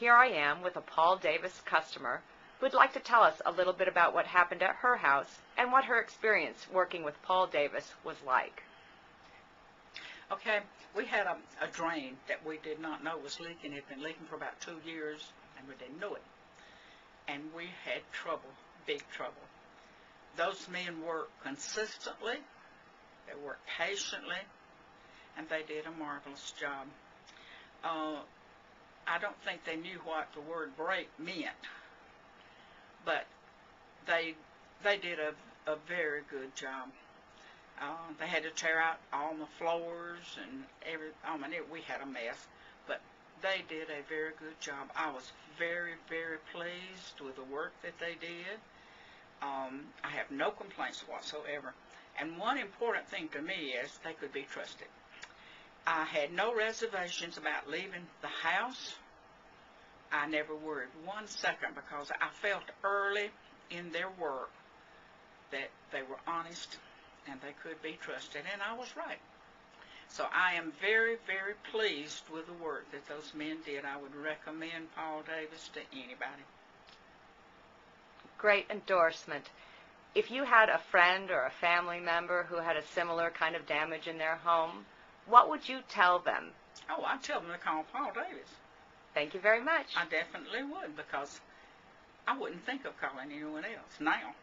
Here I am with a Paul Davis customer who would like to tell us a little bit about what happened at her house and what her experience working with Paul Davis was like. Okay, we had a drain that we did not know was leaking. It had been leaking for about 2 years, and we didn't know it. And we had trouble, big trouble. Those men worked consistently, they worked patiently, and they did a marvelous job. I don't think they knew what the word break meant, but they did a very good job. They had to tear out all the floors and we had a mess, but they did a very good job. I was very, very pleased with the work that they did. I have no complaints whatsoever. And one important thing to me is they could be trusted. I had no reservations about leaving the house. I never worried 1 second because I felt early in their work that they were honest and they could be trusted, and I was right. So I am very, very pleased with the work that those men did. I would recommend Paul Davis to anybody. Great endorsement. If you had a friend or a family member who had a similar kind of damage in their home, what would you tell them? Oh, I'd tell them to call Paul Davis. Thank you very much. I definitely would, because I wouldn't think of calling anyone else now.